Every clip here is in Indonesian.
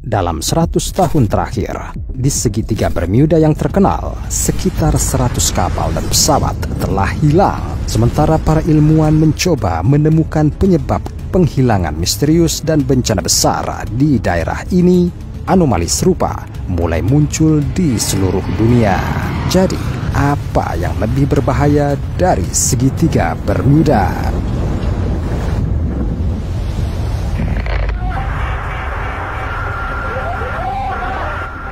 Dalam 100 tahun terakhir, di segitiga Bermuda yang terkenal, sekitar 100 kapal dan pesawat telah hilang. Sementara para ilmuwan mencoba menemukan penyebab penghilangan misterius dan bencana besar di daerah ini, anomali serupa mulai muncul di seluruh dunia. Jadi, apa yang lebih berbahaya dari segitiga Bermuda?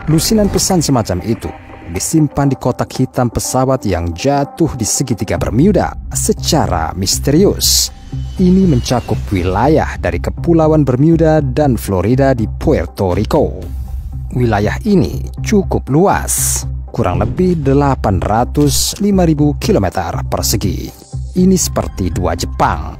Lusinan pesan semacam itu disimpan di kotak hitam pesawat yang jatuh di segitiga Bermuda secara misterius. Ini mencakup wilayah dari Kepulauan Bermuda dan Florida di Puerto Rico. Wilayah ini cukup luas, kurang lebih 805.000 km persegi. Ini seperti dua Jepang.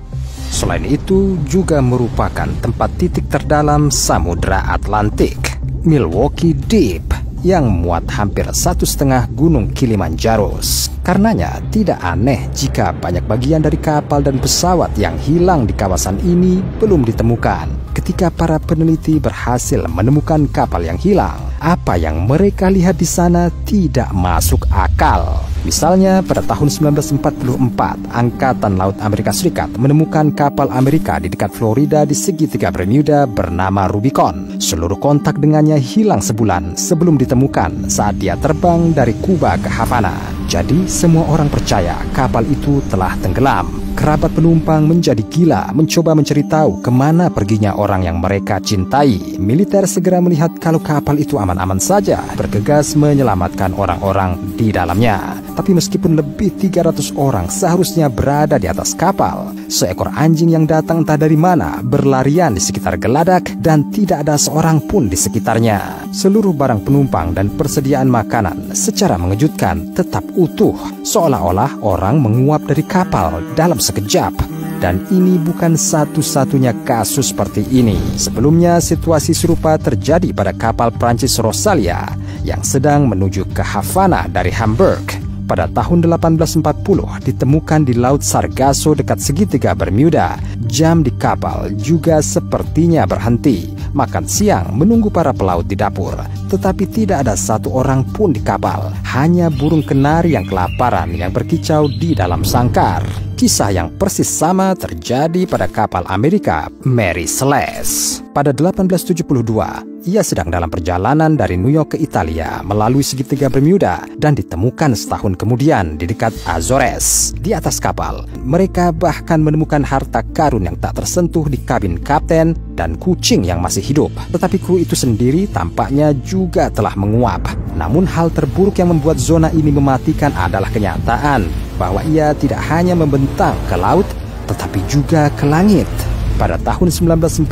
Selain itu juga merupakan tempat titik terdalam Samudra Atlantik, Milwaukee Deep, yang muat hampir 1,5 gunung Kilimanjaro. Karenanya tidak aneh jika banyak bagian dari kapal dan pesawat yang hilang di kawasan ini belum ditemukan. Ketika para peneliti berhasil menemukan kapal yang hilang, apa yang mereka lihat di sana tidak masuk akal. Misalnya pada tahun 1944, Angkatan Laut Amerika Serikat menemukan kapal Amerika di dekat Florida di segitiga Bermuda bernama Rubicon. Seluruh kontak dengannya hilang sebulan sebelum ditemukan saat dia terbang dari Kuba ke Havana. Jadi semua orang percaya kapal itu telah tenggelam. Kerabat penumpang menjadi gila mencoba mencari tahu kemana perginya orang yang mereka cintai. Militer segera melihat kalau kapal itu aman-aman saja, bergegas menyelamatkan orang-orang di dalamnya. Tapi meskipun lebih 300 orang seharusnya berada di atas kapal, seekor anjing yang datang entah dari mana berlarian di sekitar geladak dan tidak ada seorang pun di sekitarnya. Seluruh barang penumpang dan persediaan makanan secara mengejutkan tetap utuh, seolah-olah orang menguap dari kapal dalam sekejap. Dan ini bukan satu-satunya kasus seperti ini. Sebelumnya situasi serupa terjadi pada kapal Prancis Rosalia yang sedang menuju ke Havana dari Hamburg. Pada tahun 1840 ditemukan di Laut Sargasso dekat segitiga Bermuda. Jam di kapal juga sepertinya berhenti. Makan siang menunggu para pelaut di dapur. Tetapi tidak ada satu orang pun di kapal. Hanya burung kenari yang kelaparan yang berkicau di dalam sangkar. Kisah yang persis sama terjadi pada kapal Amerika Mary Celeste. Pada 1872, ia sedang dalam perjalanan dari New York ke Italia melalui segitiga Bermuda dan ditemukan setahun kemudian di dekat Azores. Di atas kapal, mereka bahkan menemukan harta karun yang tak tersentuh di kabin kapten dan kucing yang masih hidup. Tetapi kru itu sendiri tampaknya juga telah menguap. Namun hal terburuk yang membuat zona ini mematikan adalah kenyataan bahwa ia tidak hanya membentang ke laut, tetapi juga ke langit. Pada tahun 1945,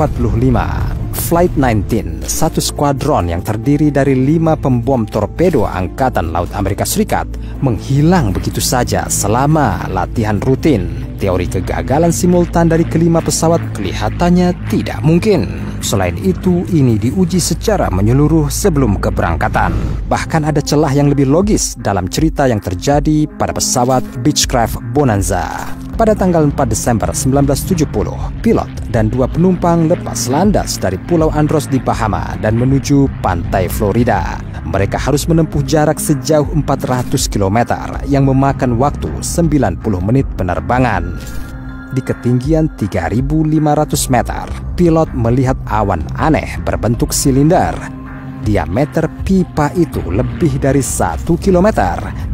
Flight 19, satu skuadron yang terdiri dari 5 pembom torpedo Angkatan Laut Amerika Serikat, menghilang begitu saja selama latihan rutin. Teori kegagalan simultan dari kelima pesawat kelihatannya tidak mungkin. Selain itu, ini diuji secara menyeluruh sebelum keberangkatan. Bahkan ada celah yang lebih logis dalam cerita yang terjadi pada pesawat Beechcraft Bonanza. Pada tanggal 4 Desember 1970, pilot dan 2 penumpang lepas landas dari Pulau Andros di Bahama dan menuju pantai Florida. Mereka harus menempuh jarak sejauh 400 km yang memakan waktu 90 menit penerbangan. Di ketinggian 3.500 meter, pilot melihat awan aneh berbentuk silinder. Diameter pipa itu lebih dari 1 km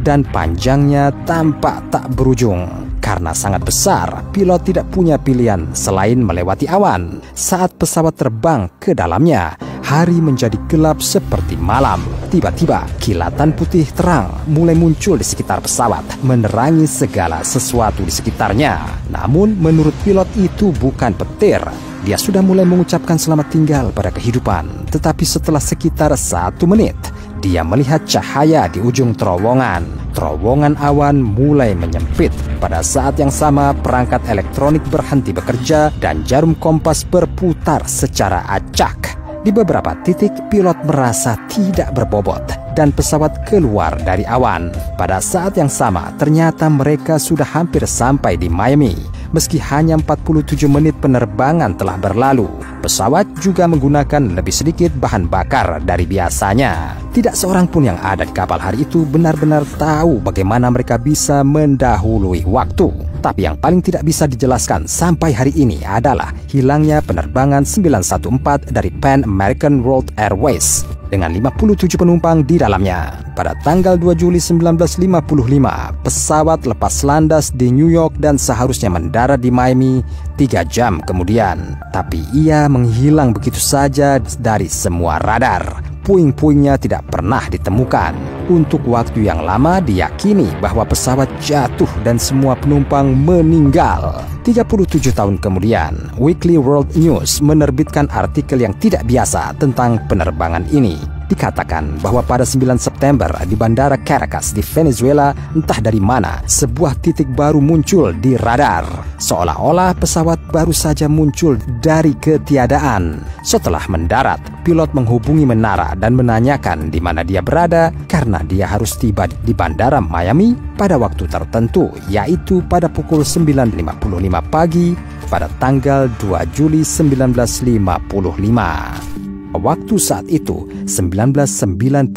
dan panjangnya tampak tak berujung. Karena sangat besar, pilot tidak punya pilihan selain melewati awan. Saat pesawat terbang ke dalamnya, hari menjadi gelap seperti malam. Tiba-tiba, kilatan putih terang mulai muncul di sekitar pesawat, menerangi segala sesuatu di sekitarnya. Namun, menurut pilot itu bukan petir. Dia sudah mulai mengucapkan selamat tinggal pada kehidupan. Tetapi setelah sekitar 1 menit, dia melihat cahaya di ujung terowongan. Terowongan awan mulai menyempit. Pada saat yang sama, perangkat elektronik berhenti bekerja dan jarum kompas berputar secara acak. Di beberapa titik, pilot merasa tidak berbobot. dan pesawat keluar dari awan. Pada saat yang sama, ternyata mereka sudah hampir sampai di Miami. Meski hanya 47 menit penerbangan telah berlalu, pesawat juga menggunakan lebih sedikit bahan bakar dari biasanya. Tidak seorang pun yang ada di kapal hari itu benar-benar tahu bagaimana mereka bisa mendahului waktu. Tapi yang paling tidak bisa dijelaskan sampai hari ini adalah hilangnya penerbangan 914 dari Pan American World Airways dengan 57 penumpang di dalamnya. Pada tanggal 2 Juli 1955, pesawat lepas landas di New York dan seharusnya mendarat di Miami 3 jam kemudian. Tapi ia menghilang begitu saja dari semua radar. Puing-puingnya tidak pernah ditemukan. Untuk waktu yang lama diyakini bahwa pesawat jatuh dan semua penumpang meninggal. 37 tahun kemudian, Weekly World News menerbitkan artikel yang tidak biasa tentang penerbangan ini. Dikatakan bahwa pada 9 September di Bandara Caracas di Venezuela, entah dari mana, sebuah titik baru muncul di radar. Seolah-olah pesawat baru saja muncul dari ketiadaan. Setelah mendarat, pilot menghubungi menara dan menanyakan di mana dia berada karena dia harus tiba di Bandara Miami pada waktu tertentu, yaitu pada pukul 9.55 pagi pada tanggal 2 Juli 1955. Waktu saat itu, 1992,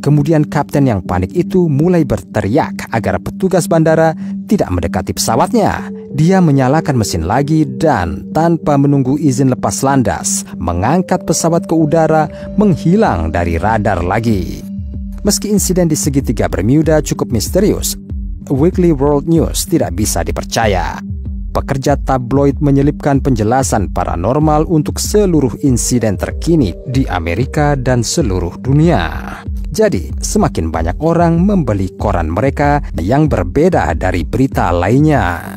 kemudian kapten yang panik itu mulai berteriak agar petugas bandara tidak mendekati pesawatnya. Dia menyalakan mesin lagi dan tanpa menunggu izin lepas landas, mengangkat pesawat ke udara, menghilang dari radar lagi. Meski insiden di segitiga Bermuda cukup misterius, Weekly World News tidak bisa dipercaya. Pekerja tabloid menyelipkan penjelasan paranormal untuk seluruh insiden terkini di Amerika dan seluruh dunia. Jadi, semakin banyak orang membeli koran mereka yang berbeda dari berita lainnya.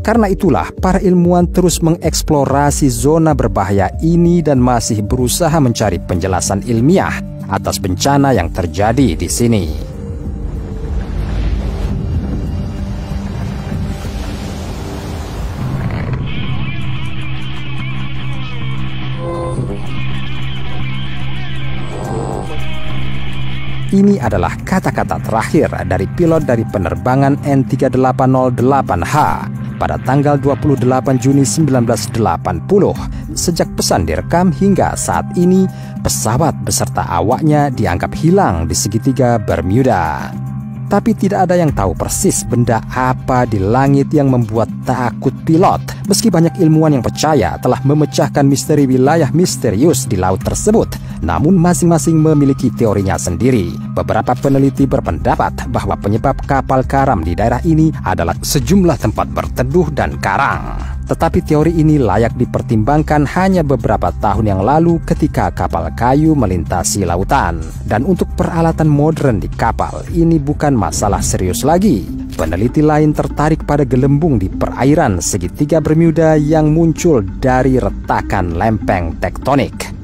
Karena itulah, para ilmuwan terus mengeksplorasi zona berbahaya ini dan masih berusaha mencari penjelasan ilmiah atas bencana yang terjadi di sini. Ini adalah kata-kata terakhir dari pilot dari penerbangan N3808H pada tanggal 28 Juni 1980. Sejak pesan direkam hingga saat ini, pesawat beserta awaknya dianggap hilang di segitiga Bermuda. Tapi tidak ada yang tahu persis benda apa di langit yang membuat takut pilot. Meski banyak ilmuwan yang percaya telah memecahkan misteri wilayah misterius di laut tersebut, namun masing-masing memiliki teorinya sendiri. Beberapa peneliti berpendapat bahwa penyebab kapal karam di daerah ini adalah sejumlah tempat berteduh dan karang. Tetapi teori ini layak dipertimbangkan hanya beberapa tahun yang lalu ketika kapal kayu melintasi lautan. Dan untuk peralatan modern di kapal, ini bukan masalah serius lagi. Peneliti lain tertarik pada gelembung di perairan segitiga Bermuda yang muncul dari retakan lempeng tektonik.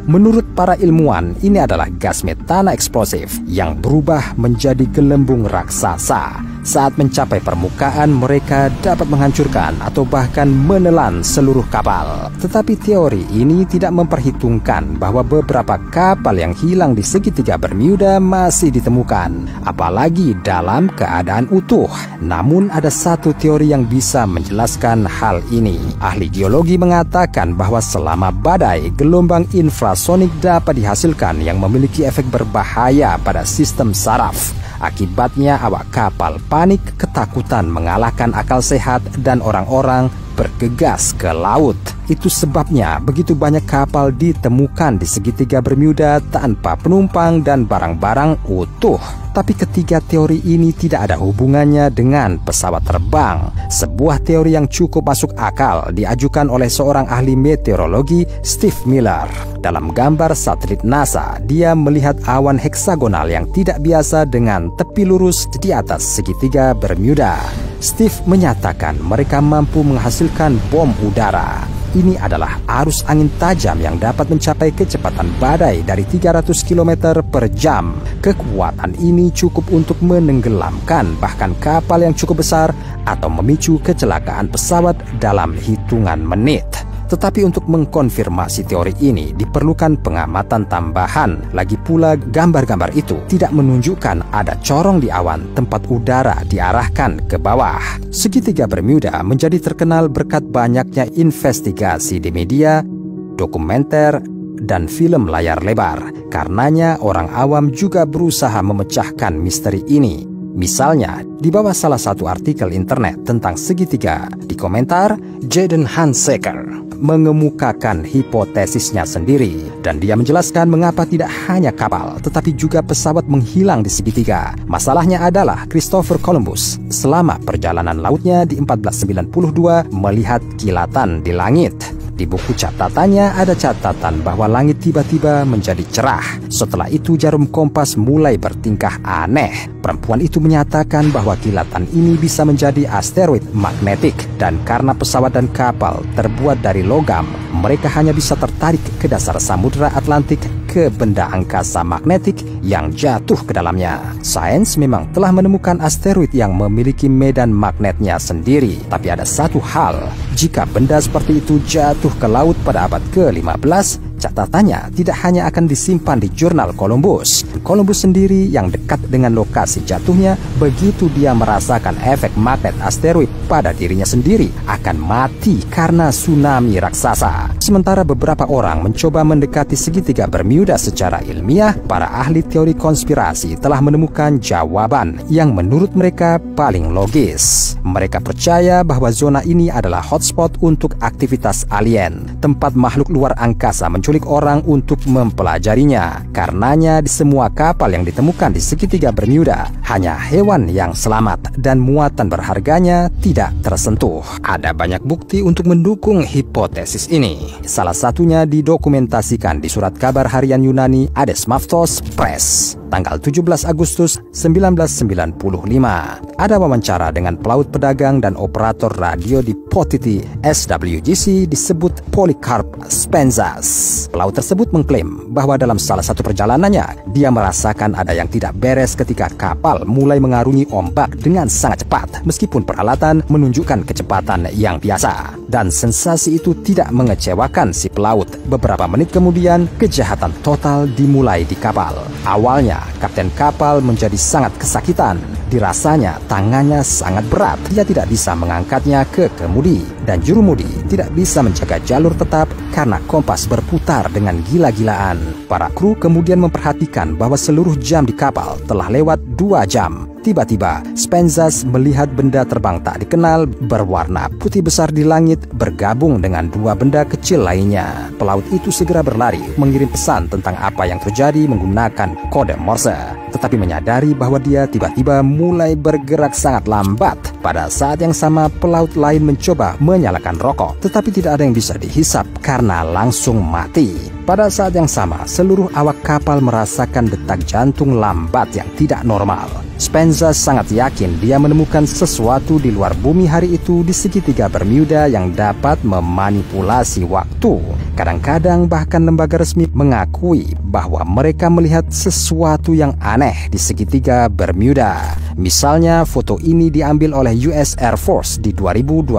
Menurut para ilmuwan, ini adalah gas metana eksplosif yang berubah menjadi gelembung raksasa. Saat mencapai permukaan, mereka dapat menghancurkan atau bahkan menelan seluruh kapal. Tetapi teori ini tidak memperhitungkan bahwa beberapa kapal yang hilang di segitiga Bermuda masih ditemukan, apalagi dalam keadaan utuh. Namun ada satu teori yang bisa menjelaskan hal ini. Ahli geologi mengatakan bahwa selama badai, gelombang infrasonik dapat dihasilkan yang memiliki efek berbahaya pada sistem saraf. Akibatnya awak kapal panik, ketakutan mengalahkan akal sehat dan orang-orang bergegas ke laut. Itu sebabnya begitu banyak kapal ditemukan di segitiga Bermuda tanpa penumpang dan barang-barang utuh. Tapi ketiga teori ini tidak ada hubungannya dengan pesawat terbang. Sebuah teori yang cukup masuk akal diajukan oleh seorang ahli meteorologi, Steve Miller. Dalam gambar satelit NASA, dia melihat awan heksagonal yang tidak biasa dengan tepi lurus di atas segitiga Bermuda. Steve menyatakan mereka mampu menghasilkan bom udara. Ini adalah arus angin tajam yang dapat mencapai kecepatan badai dari 300 km per jam. Kekuatan ini cukup untuk menenggelamkan bahkan kapal yang cukup besar atau memicu kecelakaan pesawat dalam hitungan menit. Tetapi untuk mengkonfirmasi teori ini diperlukan pengamatan tambahan. Lagi pula gambar-gambar itu tidak menunjukkan ada corong di awan tempat udara diarahkan ke bawah. Segitiga Bermuda menjadi terkenal berkat banyaknya investigasi di media, dokumenter, dan film layar lebar. Karenanya orang awam juga berusaha memecahkan misteri ini. Misalnya, di bawah salah satu artikel internet tentang segitiga, di komentar, Jaden Hanseker mengemukakan hipotesisnya sendiri. Dan dia menjelaskan mengapa tidak hanya kapal, tetapi juga pesawat menghilang di segitiga. Masalahnya adalah Christopher Columbus selama perjalanan lautnya di 1492 melihat kilatan di langit. Di buku catatannya ada catatan bahwa langit tiba-tiba menjadi cerah. Setelah itu jarum kompas mulai bertingkah aneh. Perempuan itu menyatakan bahwa kilatan ini bisa menjadi asteroid magnetik. Dan karena pesawat dan kapal terbuat dari logam, mereka hanya bisa tertarik ke dasar Samudra Atlantik ke benda angkasa magnetik yang jatuh ke dalamnya. Sains memang telah menemukan asteroid yang memiliki medan magnetnya sendiri. Tapi ada satu hal, jika benda seperti itu jatuh ke laut pada abad ke-15, catatannya tidak hanya akan disimpan di jurnal Columbus. Columbus sendiri yang dekat dengan lokasi jatuhnya, begitu dia merasakan efek magnet asteroid pada dirinya sendiri, akan mati karena tsunami raksasa. Sementara beberapa orang mencoba mendekati segitiga Bermuda secara ilmiah, para ahli teori konspirasi telah menemukan jawaban yang menurut mereka paling logis. Mereka percaya bahwa zona ini adalah hotspot untuk aktivitas alien, tempat makhluk luar angkasa menculik orang untuk mempelajarinya. Karenanya di semua kapal yang ditemukan di segitiga Bermuda, hanya hewan yang selamat dan muatan berharganya tidak tersentuh. Ada banyak bukti untuk mendukung hipotesis ini. Salah satunya didokumentasikan di surat kabar harian Yunani Adesmavtos Press, tanggal 17 Agustus 1995. Ada wawancara dengan pelaut pedagang dan operator radio di Potiti SWGC disebut Polycarp Spenzas. Pelaut tersebut mengklaim bahwa dalam salah satu perjalanannya, dia merasakan ada yang tidak beres ketika kapal mulai mengarungi ombak dengan sangat cepat, meskipun peralatan menunjukkan kecepatan yang biasa. Dan sensasi itu tidak mengecewakan si pelaut. Beberapa menit kemudian, kejahatan total dimulai di kapal. Awalnya, kapten kapal menjadi sangat kesakitan. Dirasanya tangannya sangat berat. Dia tidak bisa mengangkatnya ke kemudi, dan jurumudi tidak bisa menjaga jalur tetap karena kompas berputar dengan gila-gilaan. Para kru kemudian memperhatikan bahwa seluruh jam di kapal telah lewat 2 jam. Tiba-tiba, Spenzas melihat benda terbang tak dikenal berwarna putih besar di langit bergabung dengan 2 benda kecil lainnya. Pelaut itu segera berlari mengirim pesan tentang apa yang terjadi menggunakan kode Morse. Tetapi menyadari bahwa dia tiba-tiba mulai bergerak sangat lambat. Pada saat yang sama, pelaut lain mencoba menyalakan rokok, tetapi tidak ada yang bisa dihisap karena langsung mati. Pada saat yang sama, seluruh awak kapal merasakan detak jantung lambat yang tidak normal. Spenzas sangat yakin dia menemukan sesuatu di luar bumi hari itu di segitiga Bermuda yang dapat memanipulasi waktu. Kadang-kadang bahkan lembaga resmi mengakui bahwa mereka melihat sesuatu yang aneh di segitiga Bermuda. Misalnya, foto ini diambil oleh US Air Force di 2020.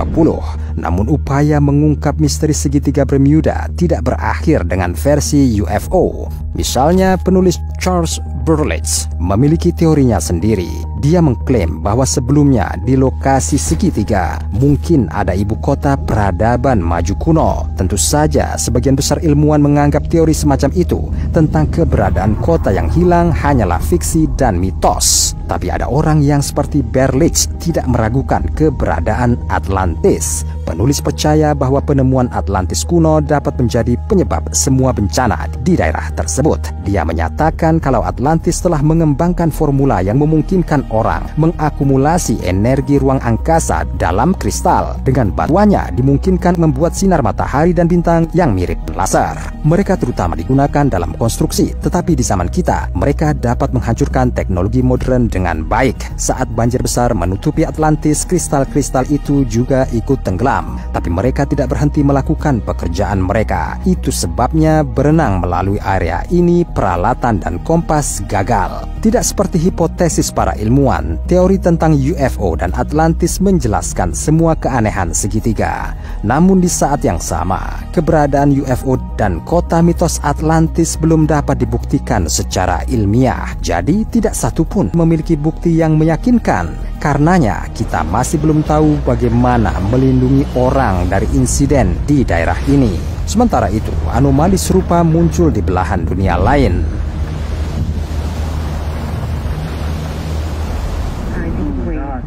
Namun upaya mengungkap misteri segitiga Bermuda tidak berakhir dengan versi UFO. Misalnya, penulis Charles Berlitz memiliki teorinya sendiri. Dia mengklaim bahwa sebelumnya di lokasi segitiga mungkin ada ibu kota peradaban maju kuno. Tentu saja sebagian besar ilmuwan menganggap teori semacam itu tentang keberadaan kota yang hilang hanyalah fiksi dan mitos. Tapi ada orang yang seperti Berlitz tidak meragukan keberadaan Atlantis. Penulis percaya bahwa penemuan Atlantis kuno dapat menjadi penyebab semua bencana di daerah tersebut. Dia menyatakan kalau Atlantis telah mengembangkan formula yang memungkinkan orang mengakumulasi energi ruang angkasa dalam kristal. Dengan bantuannya dimungkinkan membuat sinar matahari dan bintang yang mirip laser. Mereka terutama digunakan dalam konstruksi, tetapi di zaman kita mereka dapat menghancurkan teknologi modern dengan baik. Saat banjir besar menutupi Atlantis, kristal-kristal itu juga ikut tenggelam. Tapi mereka tidak berhenti melakukan pekerjaan mereka. Itu sebabnya berenang melalui area ini, peralatan dan kompas gagal. Tidak seperti hipotesis para ilmuwan ilmuwan, teori tentang UFO dan Atlantis menjelaskan semua keanehan segitiga. Namun di saat yang sama, keberadaan UFO dan kota mitos Atlantis belum dapat dibuktikan secara ilmiah. Jadi tidak satu pun memiliki bukti yang meyakinkan. Karenanya kita masih belum tahu bagaimana melindungi orang dari insiden di daerah ini. Sementara itu, anomali serupa muncul di belahan dunia lain.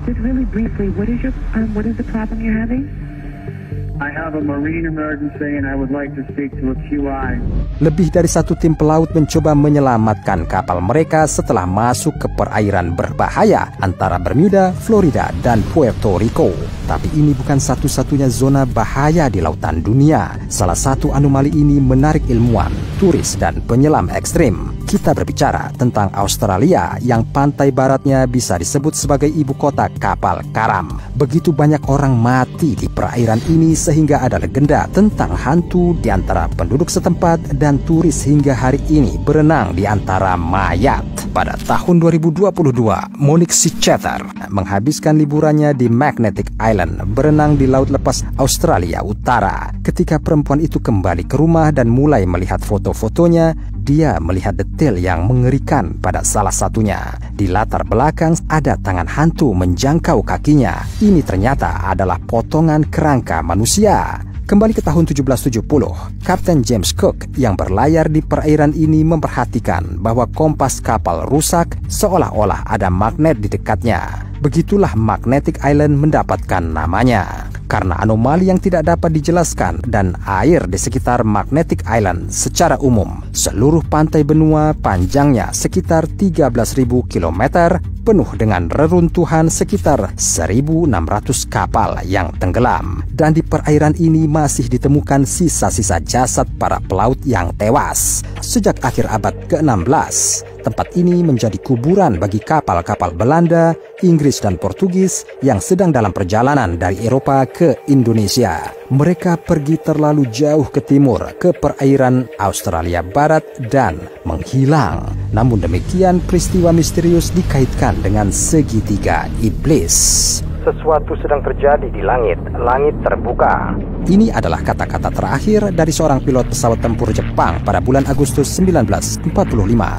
Just really briefly, what is the problem you're having? I have a marine emergency and I would like to speak to a QI. Lebih dari satu tim pelaut mencoba menyelamatkan kapal mereka setelah masuk ke perairan berbahaya antara Bermuda, Florida, dan Puerto Rico. Tapi ini bukan satu-satunya zona bahaya di lautan dunia. Salah satu anomali ini menarik ilmuwan, turis, dan penyelam ekstrim. Kita berbicara tentang Australia yang pantai baratnya bisa disebut sebagai ibu kota kapal karam. Begitu banyak orang mati di perairan ini sehingga ada legenda tentang hantu di antara penduduk setempat dan turis hingga hari ini berenang di antara mayat. Pada tahun 2022, Monique Sicheter menghabiskan liburannya di Magnetic Island berenang di laut lepas Australia Utara. Ketika perempuan itu kembali ke rumah dan mulai melihat foto-fotonya, dia melihat detail yang mengerikan pada salah satunya. Di latar belakang ada tangan hantu menjangkau kakinya. Ini ternyata adalah potongan kerangka manusia. Kembali ke tahun 1770, Kapten James Cook yang berlayar di perairan ini memperhatikan bahwa kompas kapal rusak seolah-olah ada magnet di dekatnya. Begitulah Magnetic Island mendapatkan namanya. Karena anomali yang tidak dapat dijelaskan dan air di sekitar Magnetic Island secara umum, seluruh pantai benua panjangnya sekitar 13.000 km, penuh dengan reruntuhan sekitar 1.600 kapal yang tenggelam. Dan di perairan ini masih ditemukan sisa-sisa jasad para pelaut yang tewas. Sejak akhir abad ke-16, tempat ini menjadi kuburan bagi kapal-kapal Belanda, Inggris, dan Portugis yang sedang dalam perjalanan dari Eropa ke Indonesia. Mereka pergi terlalu jauh ke timur, ke perairan Australia Barat, dan menghilang. Namun demikian, peristiwa misterius dikaitkan dengan segitiga iblis. Sesuatu sedang terjadi di langit, langit terbuka. Ini adalah kata-kata terakhir dari seorang pilot pesawat tempur Jepang pada bulan Agustus 1945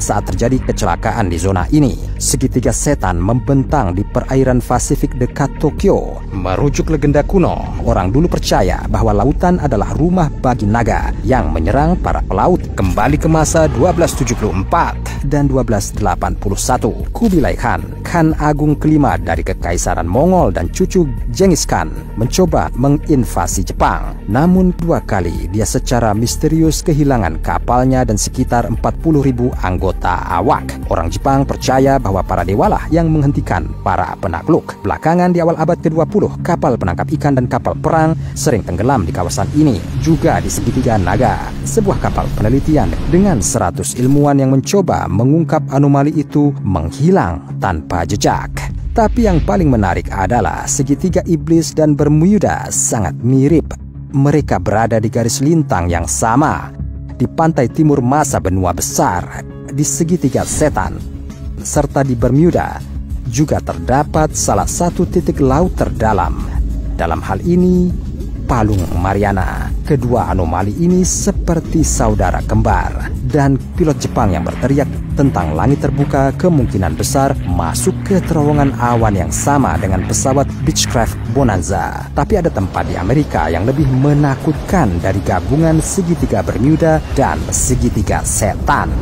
saat terjadi kecelakaan di zona ini. Segitiga setan membentang di perairan Pasifik dekat Tokyo. Merujuk legenda kuno, orang dulu percaya bahwa lautan adalah rumah bagi naga yang menyerang para pelaut. Kembali ke masa 1274 dan 1281, Kubilai Khan, Khan Agung kelima dari Kekaisaran Mongol dan cucu Genghis Khan mencoba menginvasi Jepang. Namun 2 kali dia secara misterius kehilangan kapalnya dan sekitar 40.000 anggota awak. Orang Jepang percaya bahwa para dewalah yang menghentikan para penakluk. Belakangan di awal abad ke-20, kapal penangkap ikan dan kapal perang sering tenggelam di kawasan ini, juga di segitiga naga. Sebuah kapal penelitian dengan 100 ilmuwan yang mencoba mengungkap anomali itu menghilang tanpa jejak. Tapi yang paling menarik adalah segitiga iblis dan Bermuda sangat mirip. Mereka berada di garis lintang yang sama, di pantai timur masa benua besar, di segitiga setan, serta di Bermuda juga terdapat salah satu titik laut terdalam. Dalam hal ini, Palung Mariana. Kedua anomali ini seperti saudara kembar, dan pilot Jepang yang berteriak tentang langit terbuka kemungkinan besar masuk ke terowongan awan yang sama dengan pesawat Beechcraft Bonanza. Tapi ada tempat di Amerika yang lebih menakutkan dari gabungan segitiga Bermuda dan segitiga setan.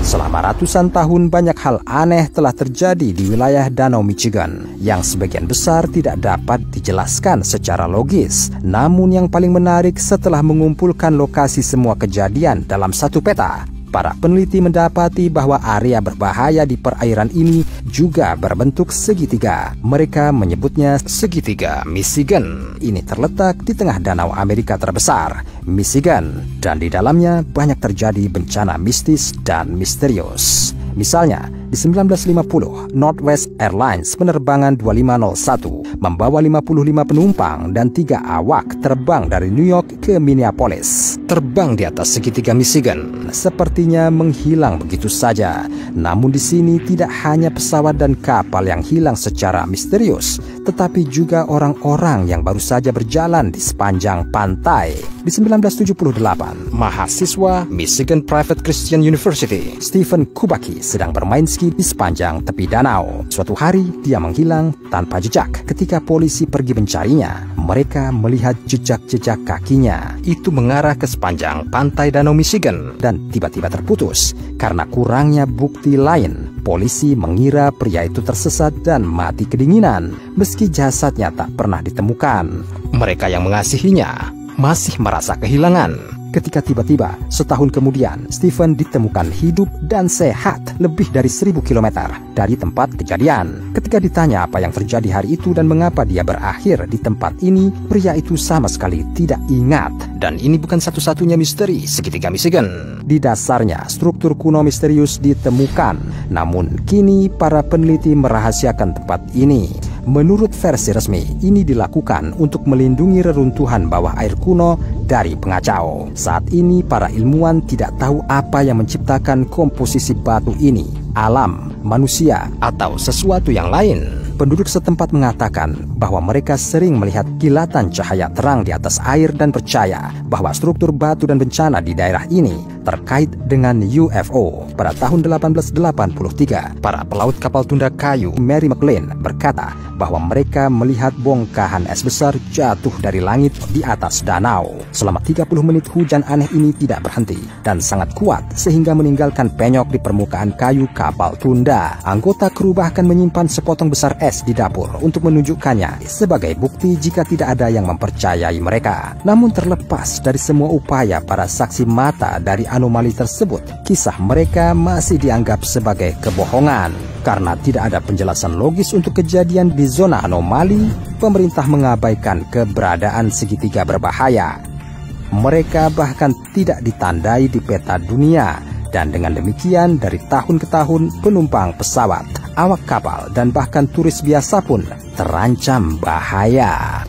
Selama ratusan tahun banyak hal aneh telah terjadi di wilayah Danau Michigan yang sebagian besar tidak dapat dijelaskan secara logis. Namun yang paling menarik setelah mengumpulkan lokasi semua kejadian dalam satu peta, para peneliti mendapati bahwa area berbahaya di perairan ini juga berbentuk segitiga. Mereka menyebutnya segitiga Michigan. Ini terletak di tengah danau Amerika terbesar, Michigan, dan di dalamnya banyak terjadi bencana mistis dan misterius. Misalnya, Di 1950, Northwest Airlines penerbangan 2501 membawa 55 penumpang dan 3 awak terbang dari New York ke Minneapolis. Terbang di atas segitiga Michigan sepertinya menghilang begitu saja. Namun di sini tidak hanya pesawat dan kapal yang hilang secara misterius, tetapi juga orang-orang yang baru saja berjalan di sepanjang pantai. Di 1978, mahasiswa Michigan Private Christian University, Stephen Kubacki, sedang bermain ski di sepanjang tepi danau. Suatu hari, dia menghilang tanpa jejak. Ketika polisi pergi mencarinya, mereka melihat jejak-jejak kakinya. Itu mengarah ke sepanjang pantai danau Michigan dan tiba-tiba terputus. Karena kurangnya bukti lain, polisi mengira pria itu tersesat dan mati kedinginan, meski jasadnya tak pernah ditemukan. Mereka yang mengasihinya masih merasa kehilangan. Ketika tiba-tiba, setahun kemudian, Stephen ditemukan hidup dan sehat lebih dari 1000 km dari tempat kejadian. Ketika ditanya apa yang terjadi hari itu dan mengapa dia berakhir di tempat ini, pria itu sama sekali tidak ingat. Dan ini bukan satu-satunya misteri segitiga Michigan. Di dasarnya, struktur kuno misterius ditemukan. Namun, kini para peneliti merahasiakan tempat ini. Menurut versi resmi, ini dilakukan untuk melindungi reruntuhan bawah air kuno dari pengacau. Saat ini, para ilmuwan tidak tahu apa yang menciptakan komposisi batu ini, alam, manusia, atau sesuatu yang lain. Penduduk setempat mengatakan bahwa mereka sering melihat kilatan cahaya terang di atas air dan percaya bahwa struktur batu dan bencana di daerah ini terkait dengan UFO. Pada tahun 1883, para pelaut kapal tunda kayu Mary McLean berkata bahwa mereka melihat bongkahan es besar jatuh dari langit di atas danau. Selama 30 menit hujan aneh ini tidak berhenti dan sangat kuat sehingga meninggalkan penyok di permukaan kayu kapal tunda. Anggota kru bahkan menyimpan sepotong besar es di dapur untuk menunjukkannya sebagai bukti jika tidak ada yang mempercayai mereka. Namun terlepas dari semua upaya para saksi mata dari anomali tersebut, kisah mereka masih dianggap sebagai kebohongan. Karena tidak ada penjelasan logis untuk kejadian di zona anomali, pemerintah mengabaikan keberadaan segitiga berbahaya. Mereka bahkan tidak ditandai di peta dunia. Dan dengan demikian, dari tahun ke tahun, penumpang pesawat, awak kapal, dan bahkan turis biasa pun terancam bahaya.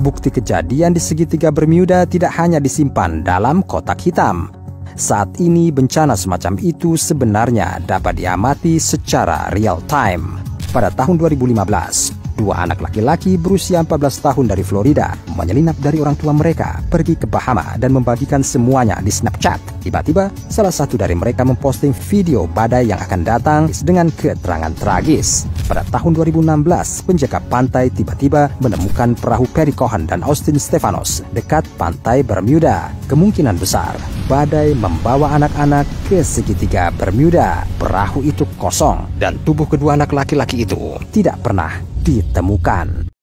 Bukti kejadian di segitiga Bermuda tidak hanya disimpan dalam kotak hitam. Saat ini bencana semacam itu sebenarnya dapat diamati secara real time. Pada tahun 2015, 2 anak laki-laki berusia 14 tahun dari Florida menyelinap dari orang tua mereka pergi ke Bahama dan membagikan semuanya di Snapchat. Tiba-tiba, salah satu dari mereka memposting video badai yang akan datang dengan keterangan tragis. Pada tahun 2016, penjaga pantai tiba-tiba menemukan perahu Perry Cohen dan Austin Stefanos dekat pantai Bermuda. Kemungkinan besar, badai membawa anak-anak ke segitiga Bermuda. Perahu itu kosong dan tubuh kedua anak laki-laki itu tidak pernah ditemukan.